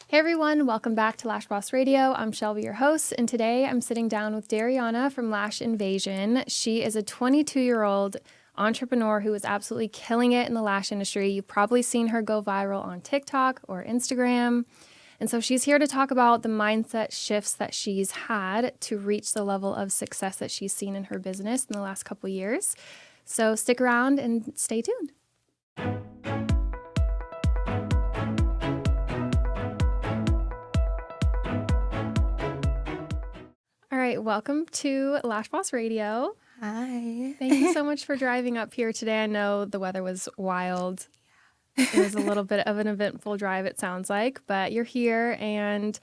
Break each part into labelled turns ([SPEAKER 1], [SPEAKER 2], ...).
[SPEAKER 1] Hey everyone, welcome back to Lash Boss Radio. I'm Shelby, your host, and today I'm sitting down with Dariyonna from Lash Invasion. She is a 22-year-old entrepreneur who is absolutely killing it in the lash industry. You've probably seen her go viral on TikTok or Instagram. And so she's here to talk about the mindset shifts that she's had to reach the level of success that she's seen in her business in the last couple years. So stick around and stay tuned. All right, welcome to Lash Boss Radio.
[SPEAKER 2] Hi.
[SPEAKER 1] Thank you so much for driving up here today. I know the weather was wild. It was a little bit of an eventful drive, it sounds like, but you're here and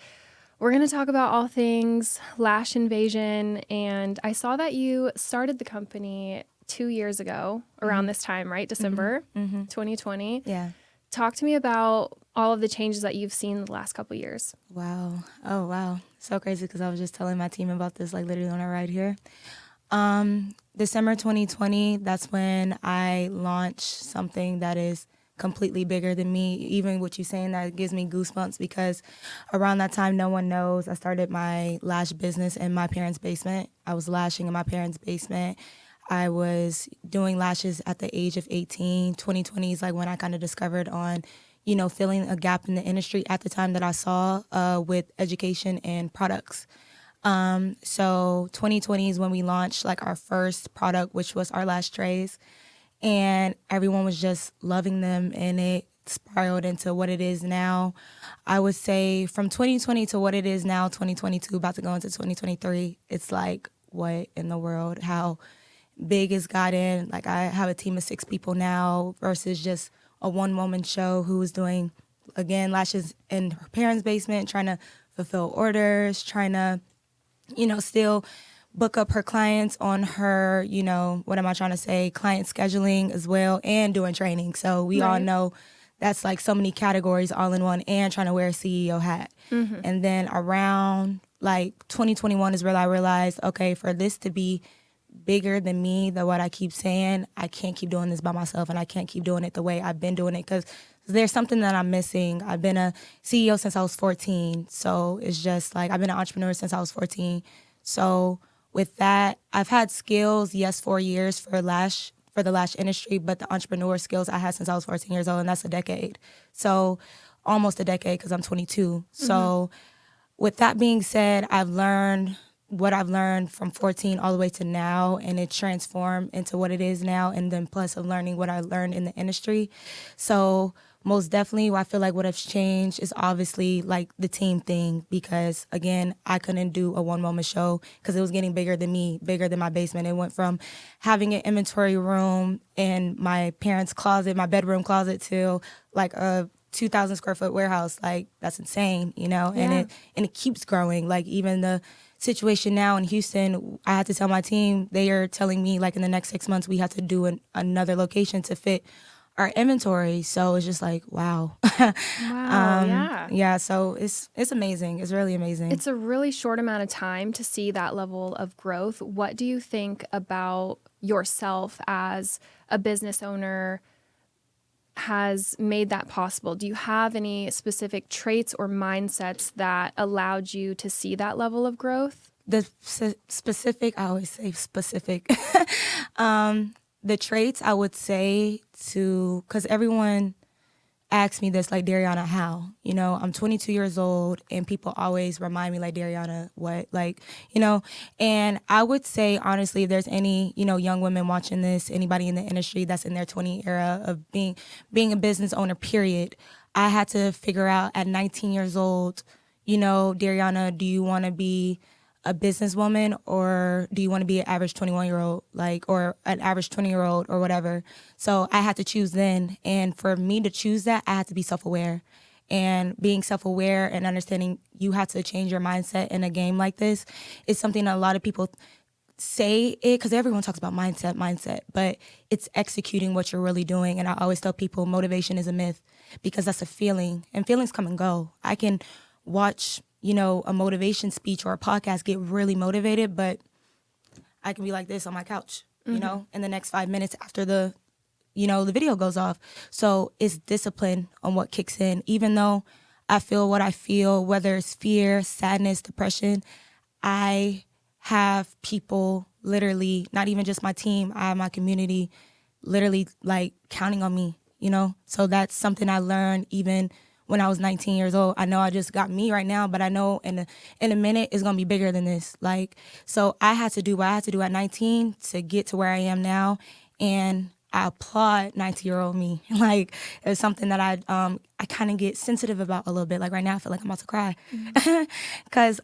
[SPEAKER 1] we're going to talk about all things Lash Invasion. And I saw that you started the company 2 years ago around this time, right? December 2020.
[SPEAKER 2] Yeah.
[SPEAKER 1] Talk to me about all of the changes that you've seen the last couple years.
[SPEAKER 2] Wow. Oh, wow. So crazy because I was just telling my team about this, like literally on a ride here. December 2020, that's when I launched something that is completely bigger than me. Even what you're saying, that gives me goosebumps because around that time, no one knows, I started my lash business in my parents' basement. I was lashing in my parents' basement. I was doing lashes at the age of 18. 2020 is like when I kind of discovered on, filling a gap in the industry at the time that I saw with education and products. So 2020 is when we launched like our first product, which was our lash trays. And everyone was just loving them, and it spiraled into what it is now. I would say from 2020 to what it is now, 2022, about to go into 2023, it's like, what in the world? How big it's gotten. Like, I have a team of 6 people now versus just a one-woman show who was doing, again, lashes in her parents' basement, trying to fulfill orders, trying to, still book up her clients on her, client scheduling as well, and doing training. So we all know that's like so many categories all in one, and trying to wear a CEO hat. And then around like 2021 is where I realized, okay, for this to be bigger than me, than what I keep saying, I can't keep doing this by myself, and I can't keep doing it the way I've been doing it because there's something that I'm missing. I've been a CEO since I was 14, so it's just like I've been an entrepreneur since I was 14. So with that, I've had skills, yes, 4 years for the lash industry, but the entrepreneur skills I had since I was 14 years old, and that's a decade. So almost a decade because I'm 22. So with that being said, I've learned what I've learned from 14 all the way to now, and it transformed into what it is now, and then plus of learning what I learned in the industry. So most definitely, I feel like what has changed is obviously like the team thing, because again, I couldn't do a one-woman show because it was getting bigger than me, bigger than my basement. It went from having an inventory room in my parents' closet, my bedroom closet, to like a 2,000 square foot warehouse. Like, that's insane, and it keeps growing. Like, even the situation now in Houston, I had to tell my team, they are telling me like in the next 6 months we have to do another location to fit our inventory. So it's just like, wow.
[SPEAKER 1] Wow,
[SPEAKER 2] Yeah, so it's amazing. It's really amazing.
[SPEAKER 1] It's a really short amount of time to see that level of growth. What do you think about yourself as a business owner has made that possible? Do you have any specific traits or mindsets that allowed you to see that level of growth?
[SPEAKER 2] The specific, I always say specific. The traits I would say because everyone asks me this, like, Dariyonna, how? I'm 22 years old, and people always remind me, like, Dariyonna, what? Like, and I would say, honestly, if there's any, young women watching this, anybody in the industry that's in their 20 era of being a business owner, period, I had to figure out at 19 years old, Dariyonna, do you want to be a businesswoman, or do you want to be an average 21-year-old, like, or an average 20-year-old or whatever? So I had to choose then. And for me to choose that, I had to be self-aware. And being self-aware and understanding you have to change your mindset in a game like this is something that a lot of people say it, because everyone talks about mindset, but it's executing what you're really doing. And I always tell people motivation is a myth, because that's a feeling, and feelings come and go. I can watch a motivation speech or a podcast, get really motivated, but I can be like this on my couch, in the next 5 minutes after the video goes off. So it's discipline on what kicks in. Even though I feel what I feel, whether it's fear, sadness, depression. I have people literally, not even just my team, I have my community literally like counting on me, you know? So that's something I learned even when I was 19 years old. I know I just got me right now, but I know in a minute it's gonna be bigger than this. Like, so I had to do what I had to do at 19 to get to where I am now. And I applaud 19-year-old me. Like, it's something that I kind of get sensitive about a little bit. Like right now I feel like I'm about to cry. Cause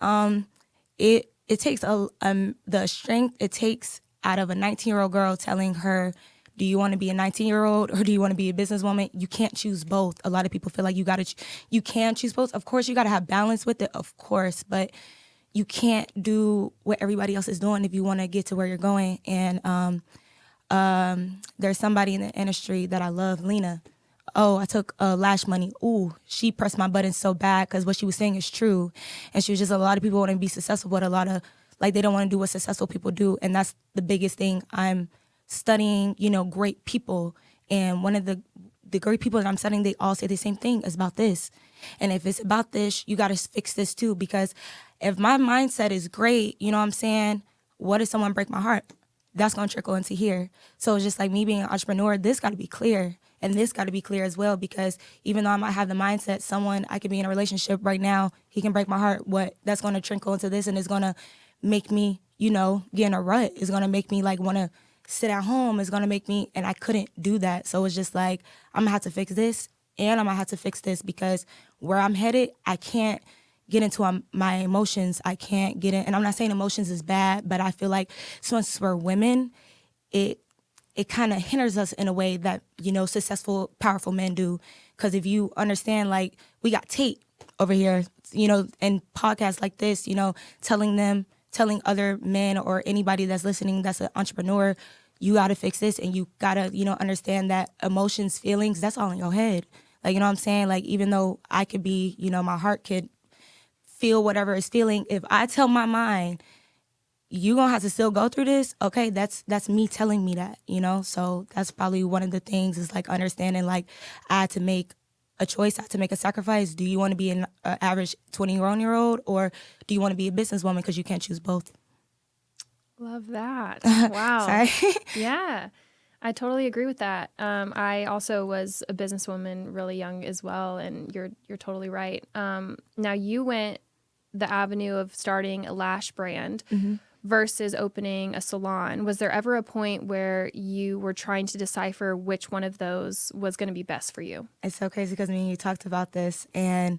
[SPEAKER 2] it takes the strength it takes out of a 19-year-old girl telling her, do you want to be a 19-year-old or do you want to be a businesswoman? You can't choose both. A lot of people feel like you can choose both. Of course, you got to have balance with it, of course, but you can't do what everybody else is doing if you want to get to where you're going. And there's somebody in the industry that I love, Lena. Oh, I took lash money. Ooh, she pressed my buttons so bad because what she was saying is true. And she was just, a lot of people want to be successful, but a lot of, like, they don't want to do what successful people do. And that's the biggest thing. I'm studying, great people. And one of the great people that I'm studying, they all say the same thing. It's about this. And if it's about this, you got to fix this too. Because if my mindset is great, you know what I'm saying? What if someone break my heart? That's going to trickle into here. So it's just like me being an entrepreneur, this got to be clear. And this got to be clear as well, because even though I might have the mindset, I could be in a relationship right now, he can break my heart. What that's going to trickle into this, and it's going to make me, get in a rut. It's going to make me like want to sit at home. It's going to make me, and I couldn't do that. So it's just like, I'm going to have to fix this and I'm going to have to fix this, because where I'm headed, I can't get into my emotions. I can't get in, and I'm not saying emotions is bad, but I feel like since we're women, it kind of hinders us in a way that, successful, powerful men do. Because if you understand, like, we got Tate over here, and podcasts like this, telling other men or anybody that's listening that's an entrepreneur, you got to fix this, and you got to, understand that emotions, feelings, that's all in your head. Like, you know what I'm saying? Like, even though I could be, my heart could feel whatever it's feeling, if I tell my mind, you gonna have to still go through this, okay, that's me telling me that, So that's probably one of the things, is like understanding, like, I had to make a choice, I had to make a sacrifice. Do you want to be an average 20-year-old, or do you want to be a businesswoman? Because you can't choose both.
[SPEAKER 1] Love that. Wow.
[SPEAKER 2] Sorry.
[SPEAKER 1] Yeah, I totally agree with that. I also was a businesswoman really young as well, and you're totally right. Now you went the avenue of starting a lash brand. Mm-hmm. Versus opening a salon. Was there ever a point where you were trying to decipher which one of those was going to be best for you?
[SPEAKER 2] It's so crazy because me and you talked about this, and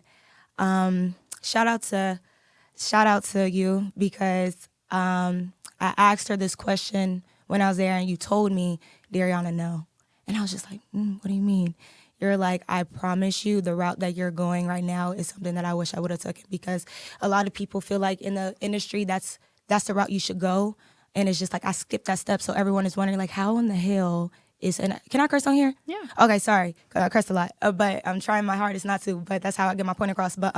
[SPEAKER 2] shout out to you, because I asked her this question when I was there, and you told me, Dariyonna, no. And I was just like, what do you mean? You're like, I promise you the route that you're going right now is something that I wish I would have taken, because a lot of people feel like in the industry that's the route you should go. And it's just like, I skipped that step. So everyone is wondering, like, how in the hell can I curse on here?
[SPEAKER 1] Yeah.
[SPEAKER 2] Okay, sorry. I cursed a lot. But I'm trying my hardest not to, but that's how I get my point across. But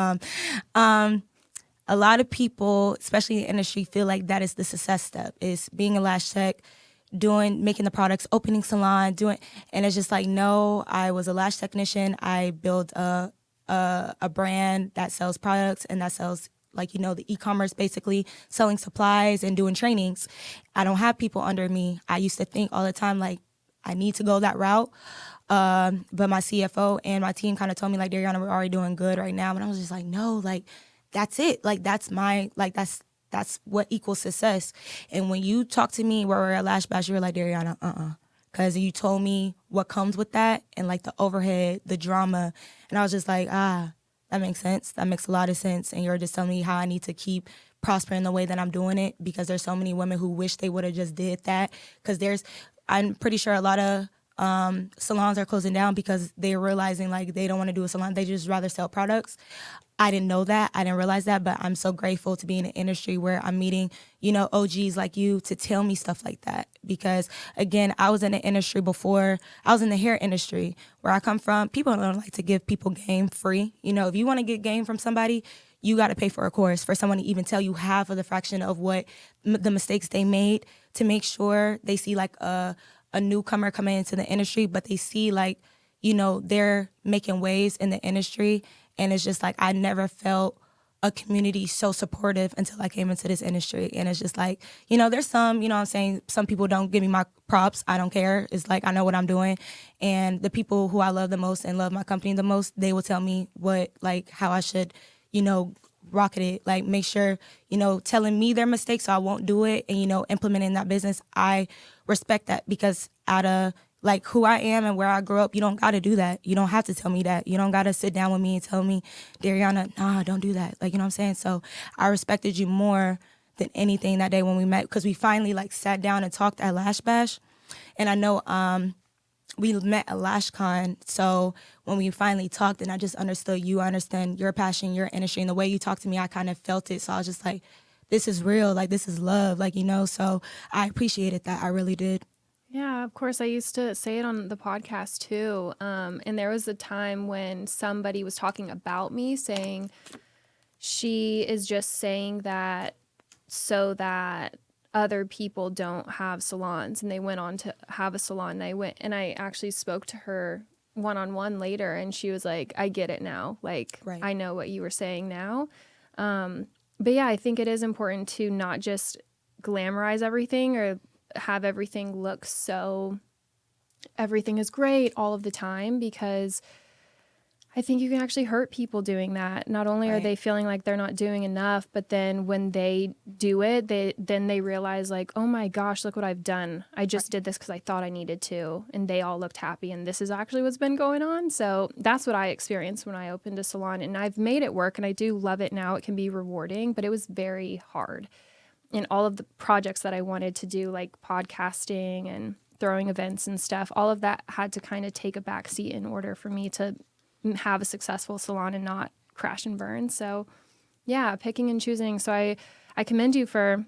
[SPEAKER 2] a lot of people, especially in the industry, feel like that is the success step, is being a lash tech, making the products, opening salon, and it's just like, no, I was a lash technician. I built a brand that sells products and that sells, like, the e-commerce, basically selling supplies and doing trainings. I don't have people under me. I used to think all the time, like, I need to go that route. But my CFO and my team kind of told me, like, Dariyonna, we're already doing good right now. And I was just like, no, like, that's it. Like, that's what equals success. And when you talk to me where we're at Lash Bash, you were like, Dariyonna, because you told me what comes with that, and like the overhead, the drama. And I was just like, that makes sense. That makes a lot of sense. And you're just telling me how I need to keep prospering the way that I'm doing it, because there's so many women who wish they would have just did that. Because I'm pretty sure a lot of salons are closing down because they're realizing, like, they don't want to do a salon. They just rather sell products. I didn't know that. I didn't realize that. But I'm so grateful to be in an industry where I'm meeting, OGs like you to tell me stuff like that. Because, again, I was in the industry before. I was in the hair industry. Where I come from, people don't like to give people game free. If you want to get game from somebody, you got to pay for a course for someone to even tell you half of the fraction of what the mistakes they made, to make sure they see, like, a newcomer coming into the industry, but they see, like, they're making waves in the industry, And it's just like I never felt a community so supportive until I came into this industry. And it's just like, there's some, what I'm saying, some people don't give me my props. I don't care. It's like I know what I'm doing. And the people who I love the most and love my company the most, they will tell me how I should, rocket it, like make sure, telling me their mistakes so I won't do it and, implementing that business. I respect that because out of like who I am and where I grew up, you don't got to do that. You don't have to tell me that. You don't got to sit down with me and tell me, Dariyonna, nah, don't do that. Like, you know what I'm saying? So I respected you more than anything that day when we met because we finally like sat down and talked at Lash Bash. And I know we met at LashCon. So when we finally talked and I just understood you, I understand your passion, your industry, and the way you talked to me, I kind of felt it. So I was just like, this is real. Like, this is love. Like, so I appreciated that. I really did.
[SPEAKER 1] Yeah, of course. I used to say it on the podcast too. And there was a time when somebody was talking about me saying she is just saying that so that other people don't have salons, and they went on to have a salon. And I actually spoke to her one-on-one later, and she was like, I get it now. Like, right. I know what you were saying now. But yeah, I think it is important to not just glamorize everything or have everything look so everything is great all of the time, because I think you can actually hurt people doing that. Not only are they feeling like they're not doing enough, but then when they do it, they realize like, oh my gosh, look what I've done. I just did this because I thought I needed to, and they all looked happy, and this is actually what's been going on. So that's what I experienced when I opened a salon, and I've made it work, and I do love it now. It can be rewarding, but it was very hard. And all of the projects that I wanted to do, like podcasting and throwing events and stuff, all of that had to kind of take a backseat in order for me to have a successful salon and not crash and burn. So yeah, picking and choosing. So I commend you for,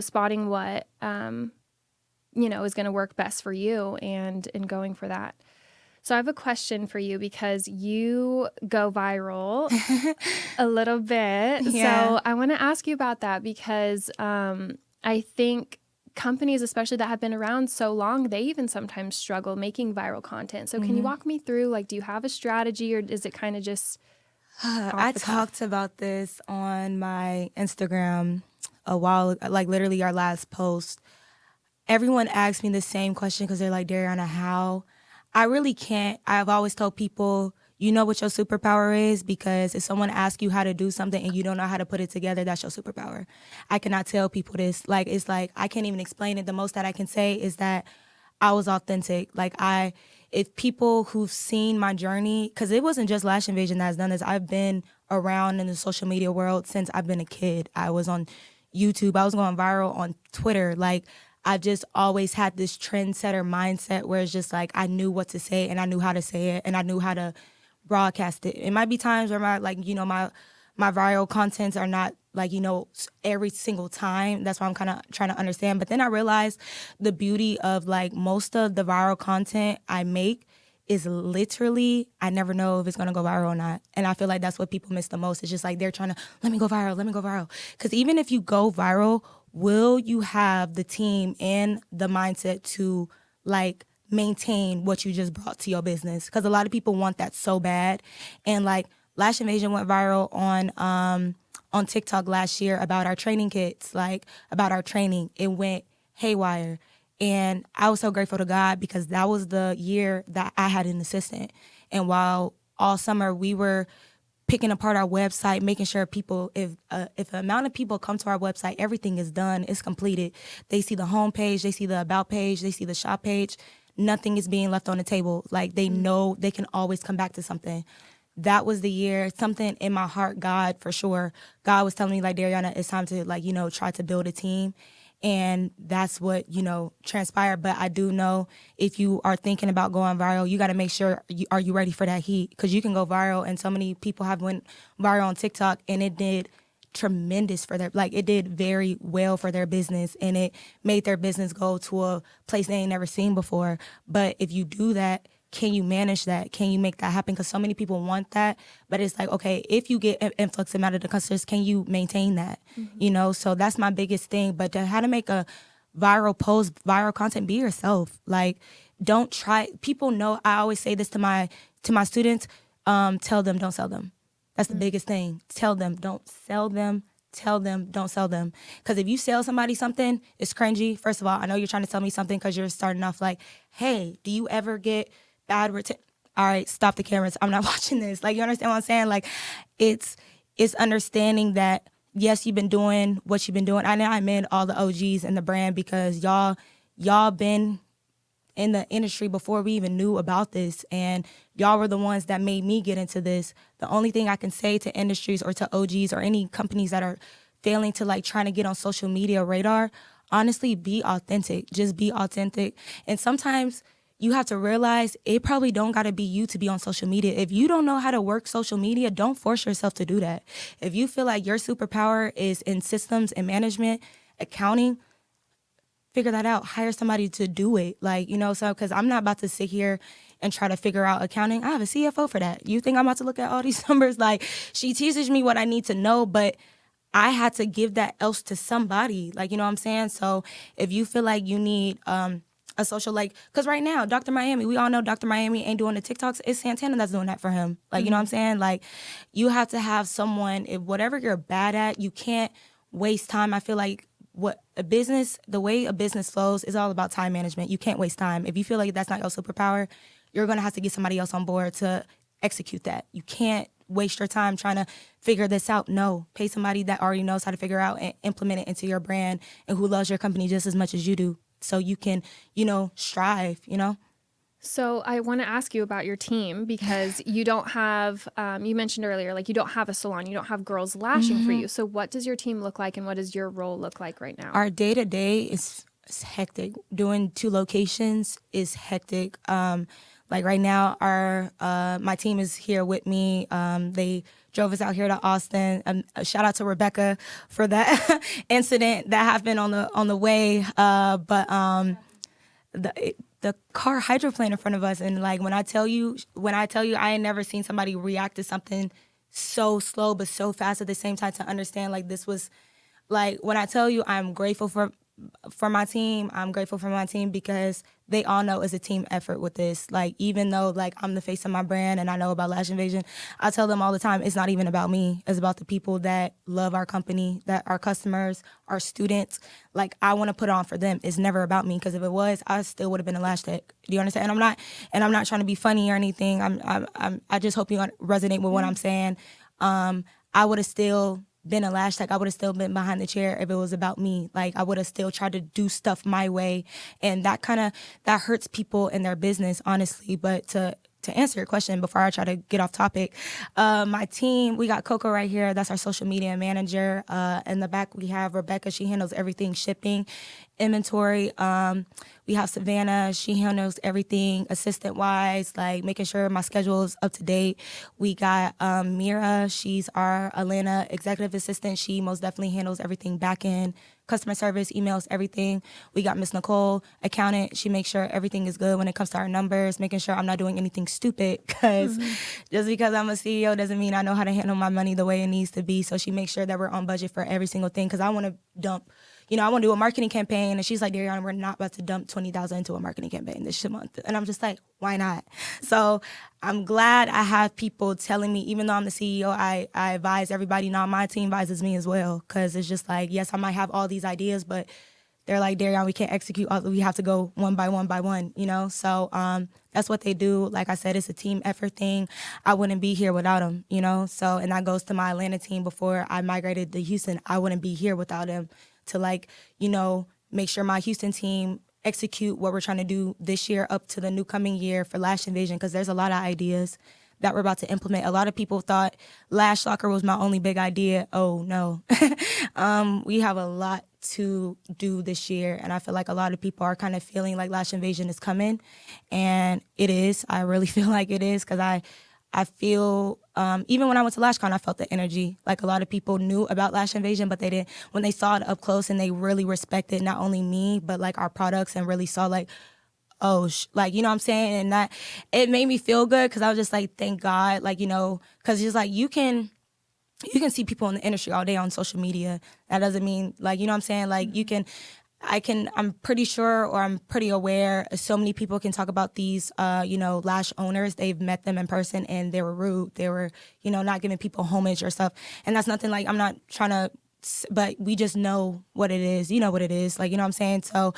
[SPEAKER 1] spotting what, is going to work best for you and going for that. So I have a question for you because you go viral a little bit. Yeah. So I want to ask you about that because I think companies, especially that have been around so long, they even sometimes struggle making viral content. So can you walk me through, like, do you have a strategy, or is it kind of just
[SPEAKER 2] I talked about this on my Instagram a while, like literally our last post. Everyone asks me the same question because they're like, Dariyonna, how? I really can't. I've always told people, you know what your superpower is, because if someone asks you how to do something and you don't know how to put it together, that's your superpower. I cannot tell people this. Like, it's like, I can't even explain it. The most that I can say is that I was authentic. Like, if people who've seen my journey, because it wasn't just Lash Invasion that's done this. I've been around in the social media world since I've been a kid. I was on YouTube. I was going viral on Twitter. Like, I've just always had this trendsetter mindset where it's just like I knew what to say and I knew how to say it and I knew how to broadcast it. It might be times where my viral contents are not like, every single time. That's why I'm kind of trying to understand. But then I realized the beauty of like most of the viral content I make is literally, I never know if it's going to go viral or not. And I feel like that's what people miss the most. It's just like they're trying to, let me go viral. Because even if you go viral, will you have the team and the mindset to like maintain what you just brought to your business? Because a lot of people want that so bad. And like Lash Invasion went viral on TikTok last year about our training kits, like about our training. It went haywire. And I was so grateful to God because that was the year that I had an assistant. And while all summer we were picking apart our website, making sure people, if an amount of people come to our website, everything is done, it's completed. They see the home page, they see the about page, they see the shop page. Nothing is being left on the table. Like they know they can always come back to something. That was the year, something in my heart, God, for sure. God was telling me like, Dariyonna, it's time to like, try to build a team. And that's what, transpired. But I do know if you are thinking about going viral, you got to make sure, are you ready for that heat? Because you can go viral, and so many people have went viral on TikTok, and it did tremendous for it did very well for their business, and it made their business go to a place they ain't never seen before. But if you do that, can you manage that? Can you make that happen? Because so many people want that, but it's like, okay, if you get an influx amount of the customers, can you maintain that? Mm-hmm. So that's my biggest thing. But how to make a viral post, viral content, be yourself. Like, don't try. People know. I always say this to my students. tell them, don't sell them. That's the biggest thing. Tell them, don't sell them. Tell them, don't sell them. Because if you sell somebody something, it's cringy. First of all, I know you're trying to tell me something because you're starting off like, hey, do you ever get bad return? All right, stop the cameras. I'm not watching this. Like, you understand what I'm saying? Like, it's understanding that, yes, you've been doing what you've been doing. I meant all the OGs in the brand because y'all been in the industry before we even knew about this, and y'all were the ones that made me get into this. The only thing I can say to industries or to OGs or any companies that are failing to like trying to get on social media radar, honestly, be authentic. Just be authentic. And sometimes you have to realize it probably don't got to be you to be on social media. If you don't know how to work social media, don't force yourself to do that. If you feel like your superpower is in systems and management, accounting, figure that out. Hire somebody to do it. Like, you know, so because I'm not about to sit here and try to figure out accounting. I have a CFO for that. You think I'm about to look at all these numbers? Like, she teaches me what I need to know, but I had to give that else to somebody. Like, you know what I'm saying? So if you feel like you need a social, like, because right now, Dr. Miami, we all know Dr. Miami ain't doing the TikToks. It's Santana that's doing that for him. Like, you know what I'm saying? Like, you have to have someone, if whatever you're bad at, you can't waste time. I feel like the way a business flows is all about time management. You can't waste time. If you feel like that's not your superpower, you're going to have to get somebody else on board to execute that. You can't waste your time trying to figure this out. No, pay somebody that already knows how to figure out and implement it into your brand and who loves your company just as much as you do. So you can, strive,
[SPEAKER 1] So I want to ask you about your team because you don't have, you mentioned earlier, like you don't have a salon, you don't have girls lashing for you. So what does your team look like and what does your role look like right now?
[SPEAKER 2] Our day-to-day is hectic. Doing 2 locations is hectic. Like right now, my team is here with me. They drove us out here to Austin. A shout out to Rebecca for that incident that happened on the way. The car hydroplaned in front of us, and like when I tell you, I ain't never seen somebody react to something so slow but so fast at the same time to understand like this was like when I tell you I'm grateful for my team. I'm grateful for my team because they all know it's a team effort with this. Like, even though like I'm the face of my brand and I know about Lash Invasion, I tell them all the time, it's not even about me. It's about the people that love our company, that our customers, our students. Like, I want to put on for them. It's never about me, because if it was, I still would have been a lash tech. Do you understand? And I'm not trying to be funny or anything. I just hope you resonate with what I'm saying. I would have still been a lash tech. I would have still been behind the chair if it was about me. Like, I would have still tried to do stuff my way, and that hurts people in their business, honestly. But to answer your question before I try to get off topic, my team, we got Coco right here. That's our social media manager. In the back, we have Rebecca. She handles everything shipping, inventory. We have Savannah. She handles everything assistant-wise, like making sure my schedule is up to date. We got Mira. She's our Atlanta executive assistant. She most definitely handles everything back end, customer service, emails, everything. We got Miss Nicole, accountant. She makes sure everything is good when it comes to our numbers, making sure I'm not doing anything stupid, because just because I'm a CEO doesn't mean I know how to handle my money the way it needs to be. So she makes sure that we're on budget for every single thing, because I want to dump, I want to do a marketing campaign, and she's like, Dariyonna, we're not about to dump $20,000 into a marketing campaign this month. And I'm just like, why not? So I'm glad I have people telling me, even though I'm the CEO, I advise everybody. Now my team advises me as well, because it's just like, yes, I might have all these ideas, but they're like, Dariyonna, we can't execute. We have to go one by one, So that's what they do. Like I said, it's a team effort thing. I wouldn't be here without them, So, and that goes to my Atlanta team. Before I migrated to Houston, I wouldn't be here without them to make sure my Houston team execute what we're trying to do this year up to the new coming year for Lash Invasion, because there's a lot of ideas that we're about to implement. A lot of people thought Lash Locker was my only big idea. Oh, no. We have a lot to do this year, and I feel like a lot of people are kind of feeling like Lash Invasion is coming, and it is. I really feel like it is, because I feel, even when I went to LashCon, I felt the energy. Like, a lot of people knew about Lash Invasion, but they didn't, when they saw it up close and they really respected not only me, but like our products, and really saw like, oh, like, you know what I'm saying? And that, it made me feel good, because I was just like, thank God, like, because just like, you can see people in the industry all day on social media. That doesn't mean, like, you know what I'm saying? Like, you can, I'm pretty sure, or I'm pretty aware, so many people can talk about these, lash owners. They've met them in person and they were rude. They were, not giving people homage or stuff. And that's nothing, like, I'm not trying to, but we just know what it is. You know what it is. Like, you know what I'm saying? So,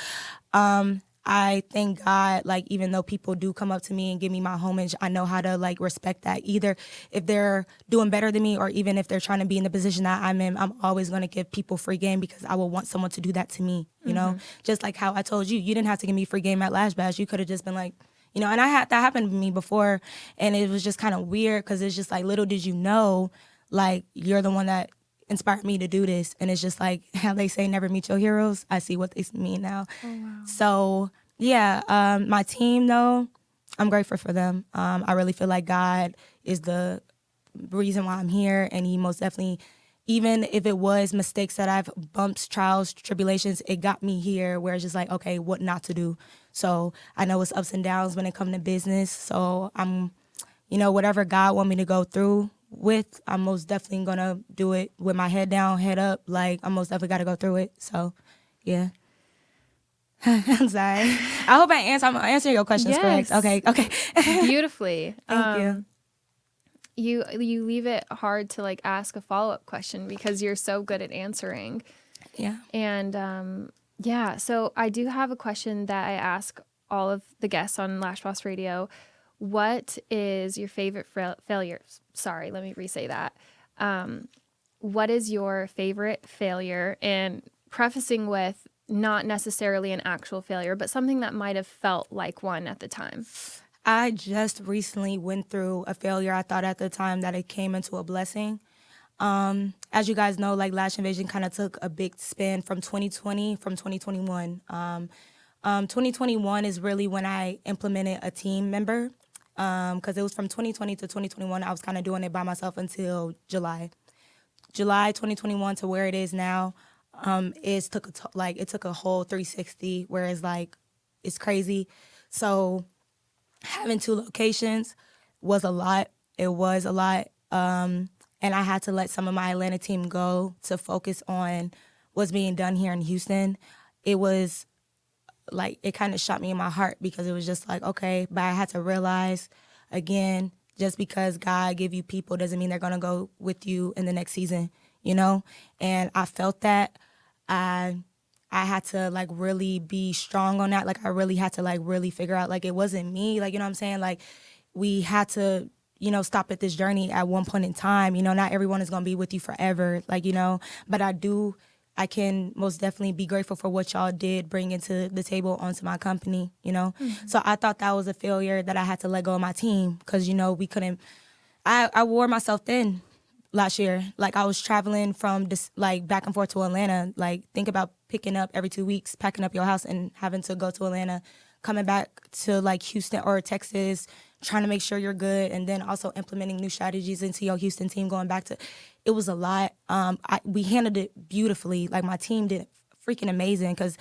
[SPEAKER 2] I thank God, like, even though people do come up to me and give me my homage, I know how to, like, respect that. Either if they're doing better than me, or even if they're trying to be in the position that I'm in, I'm always going to give people free game, because I will want someone to do that to me, you know? Just like how I told you, you didn't have to give me free game at Lash Bash. You could have just been like, and I had that happen to me before, and it was just kind of weird, because it's just like, little did you know, like, you're the one that inspired me to do this. And it's just like how they say, never meet your heroes. I see what they mean now.
[SPEAKER 1] Oh, wow.
[SPEAKER 2] So yeah, my team though, I'm grateful for them. I really feel like God is the reason why I'm here, and he most definitely, even if it was mistakes that I've bumps, trials, tribulations, it got me here where it's just like, okay, what not to do. So I know it's ups and downs when it comes to business. So I'm, whatever God want me to go through with, I'm most definitely gonna do it with my head down, head up. Like, I'm most definitely gotta go through it. So yeah. I'm sorry. I hope I'm answering your questions
[SPEAKER 1] Yes.
[SPEAKER 2] correct. Okay.
[SPEAKER 1] Beautifully.
[SPEAKER 2] Thank you.
[SPEAKER 1] You leave it hard to, like, ask a follow-up question because you're so good at answering.
[SPEAKER 2] Yeah.
[SPEAKER 1] And so I do have a question that I ask all of the guests on Lash Boss Radio. What is your favorite failure? Sorry, let me re-say that. What is your favorite failure? And prefacing with, not necessarily an actual failure, but something that might have felt like one at the time.
[SPEAKER 2] I just recently went through a failure. I thought at the time that it came into a blessing. As you guys know, like, Lash Invasion kind of took a big spin from 2020, from 2021. 2021 is really when I implemented a team member, because it was from 2020 to 2021. I was kind of doing it by myself until July 2021 to where it is now. It took a whole 360, whereas, like, it's crazy. So having 2 locations was a lot. It was a lot. And I had to let some of my Atlanta team go to focus on what's being done here in Houston. It was like, it kind of shot me in my heart, because it was just like, okay, but I had to realize, again, just because God give you people doesn't mean they're going to go with you in the next season, And I felt that. I had to, like, really be strong on that. Like, I really had to, like, really figure out, like, it wasn't me. Like, you know what I'm saying? Like, we had to, stop at this journey at one point in time. Not everyone is going to be with you forever, like, but I can most definitely be grateful for what y'all did bring into the table onto my company, So I thought that was a failure, that I had to let go of my team, because, we couldn't, I wore myself thin last year. Like, I was traveling from this, like, back and forth to Atlanta. Like, think about picking up every 2 weeks, packing up your house and having to go to Atlanta, coming back to, like, Houston or Texas, trying to make sure you're good, and then also implementing new strategies into your Houston team, going back to, it was a lot. We handled it beautifully. Like, my team did freaking amazing, because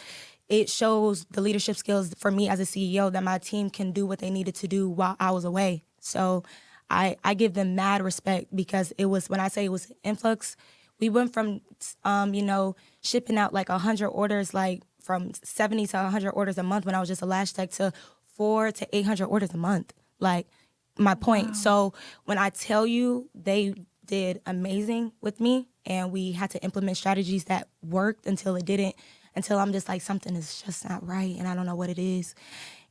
[SPEAKER 2] it shows the leadership skills for me as a CEO, that my team can do what they needed to do while I was away. So I give them mad respect, because it was, when I say it was influx, we went from, shipping out like 100 orders, like from 70 to 100 orders a month when I was just a lash tech, to 400 to 800 orders a month. Like, my point. Wow. So when I tell you, they did amazing with me, and we had to implement strategies that worked until it didn't, until I'm just like, something is just not right, and I don't know what it is.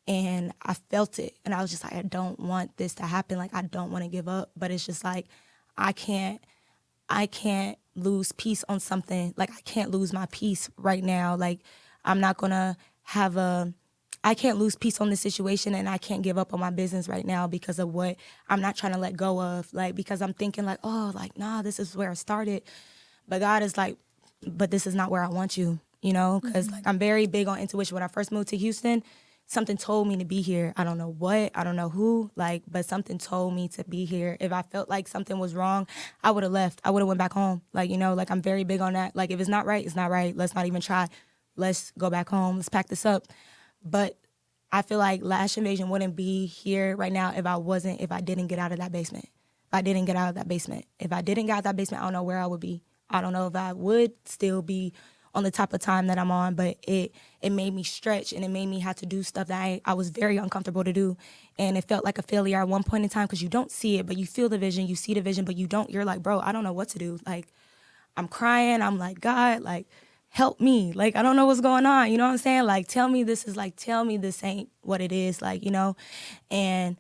[SPEAKER 2] And I felt it, and I was just like, I don't want this to happen. Like, I don't want to give up, but it's just like, I can't lose peace on something. Like, I can't lose my peace right now. Like, I'm not gonna I can't lose peace on this situation, and I can't give up on my business right now because of what I'm not trying to let go of. Like, because I'm thinking like, oh, like, nah, this is where I started. But God is like, but this is not where I want you, because like, I'm very big on intuition. When I first moved to Houston, something told me to be here. I don't know what, I don't know who, like, but something told me to be here. If I felt like something was wrong, I would have left. I would have went back home. Like, like, I'm very big on that. Like, if it's not right, it's not right. Let's not even try. Let's go back home. Let's pack this up. But I feel like Lash Invasion wouldn't be here right now if I didn't get out of that basement. If I didn't get out of that basement. If I didn't get out of that basement, I don't know where I would be. I don't know if I would still be on the type of time that I'm on, but it made me stretch, and it made me have to do stuff that I was very uncomfortable to do. And it felt like a failure at one point in time because you don't see it, but you feel the vision, you see the vision, but you don't. You're like, bro, I don't know what to do. Like, I'm crying. I'm like, God, like, help me. Like, I don't know what's going on. You know what I'm saying? Like, tell me this ain't what it is. Like, you know, and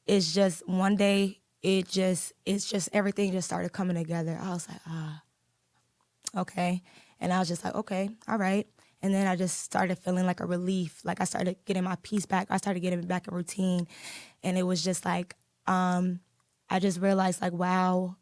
[SPEAKER 2] it's just one day, it's just everything just started coming together. I was like, okay. And I was just like, okay, all right. And then I just started feeling like a relief. Like, I started getting my peace back. I started getting back in routine. And it was just like, I just realized, like, wow,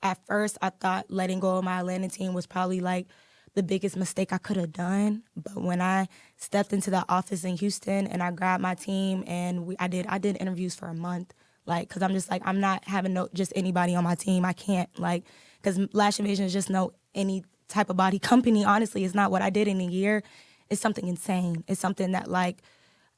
[SPEAKER 2] at first I thought letting go of my Atlanta team was probably like the biggest mistake I could have done. But when I stepped into the office in Houston and I grabbed my team and I did interviews for a month, like, cause I'm just like, I'm not having just anybody on my team. I can't, like, cause Lash Invasion is just no any type of body company. Honestly, it's not what I did in a year. It's something insane. It's something that, like,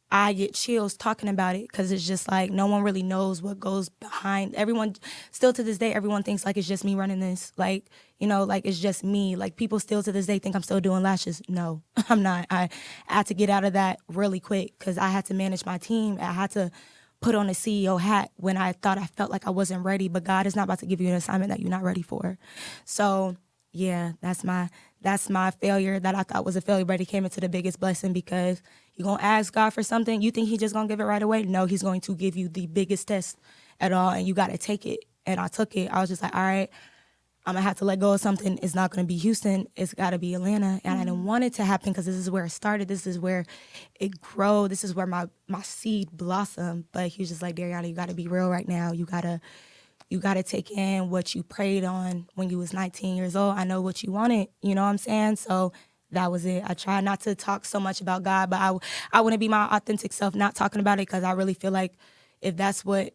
[SPEAKER 2] I get chills talking about it because it's just like no one really knows what goes behind. Everyone, still to this day, everyone thinks like it's just me running this. Like, you know, like it's just me. Like, people still to this day think I'm still doing lashes. No, I'm not. I had to get out of that really quick because I had to manage my team. I had to put on a CEO hat when I felt like I wasn't ready. But God is not about to give you an assignment that you're not ready for. So yeah, that's my failure that I thought was a failure, but it came into the biggest blessing because you're going to ask God for something. You think he's just going to give it right away? No, he's going to give you the biggest test at all, and you got to take it. And I took it. I was just like, all right, I'm going to have to let go of something. It's not going to be Houston. It's got to be Atlanta. And I didn't want it to happen because this is where it started. This is where it grew. This is where my seed blossomed. But he was just like, Dariyonna, you got to be real right now. You got to take in what you prayed on when you was 19 years old. I know what you wanted, you know what I'm saying? So that was it. I try not to talk so much about God, but I want to be my authentic self, not talking about it, because I really feel like if that's where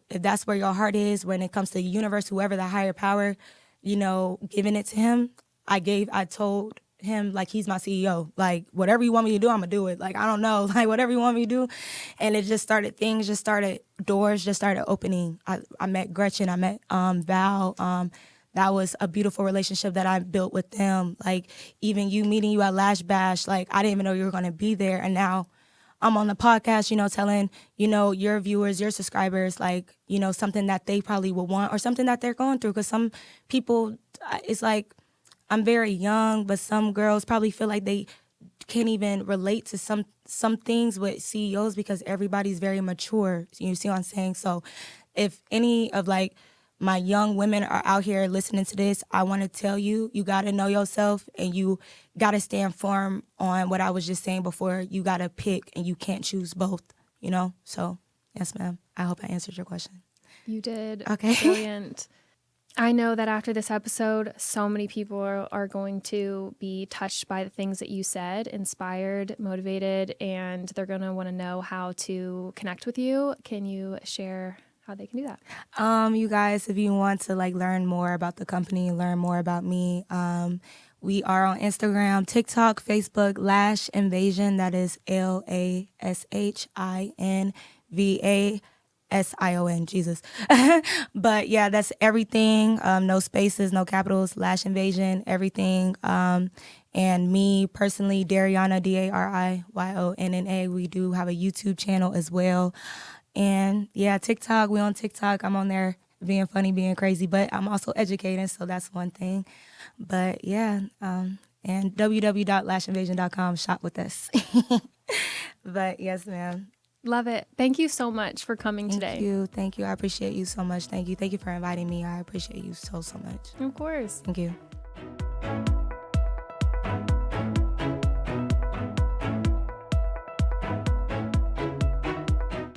[SPEAKER 2] your heart is when it comes to the universe, whoever the higher power, you know, giving it to him, I told him, like, he's my CEO. Like, whatever you want me to do, I'm gonna do it. Like, I don't know, like, whatever you want me to do. And it just started, doors just started opening. I met Gretchen, I met Val. That was a beautiful relationship that I built with them. Like, even meeting you at Lash Bash, like, I didn't even know you were gonna be there. And now I'm on the podcast, you know, telling, you know, your viewers, your subscribers, like, you know, something that they probably would want or something that they're going through. Because some people, it's like, I'm very young, but some girls probably feel like they can't even relate to some things with CEOs because everybody's very mature. You see what I'm saying? So if any of, like, my young women are out here listening to this, I want to tell you, you got to know yourself and you got to stand firm on what I was just saying before. You got to pick and you can't choose both, you know? So, yes, ma'am. I hope I answered your question.
[SPEAKER 1] You did.
[SPEAKER 2] Okay.
[SPEAKER 1] Brilliant. I know that after this episode, so many people are going to be touched by the things that you said, inspired, motivated, and they're going to want to know how to connect with you. Can you share how they can do that?
[SPEAKER 2] You guys, if you want to, like, learn more about the company, learn more about me, we are on Instagram, TikTok, Facebook, Lash Invasion. That is LASHINVASION, Jesus. But yeah, that's everything. No spaces, no capitals, Lash Invasion, everything. And me personally, Dariyonna, DARIYONNA. We do have a YouTube channel as well. And yeah, TikTok, we on TikTok. I'm on there being funny, being crazy, but I'm also educating, so that's one thing. But yeah, and www.lashinvasion.com, shop with us. But yes, ma'am.
[SPEAKER 1] Love it. Thank you so much for coming today.
[SPEAKER 2] Thank you. I appreciate you so much. Thank you for inviting me. I appreciate you so much.
[SPEAKER 1] Of course.
[SPEAKER 2] Thank you.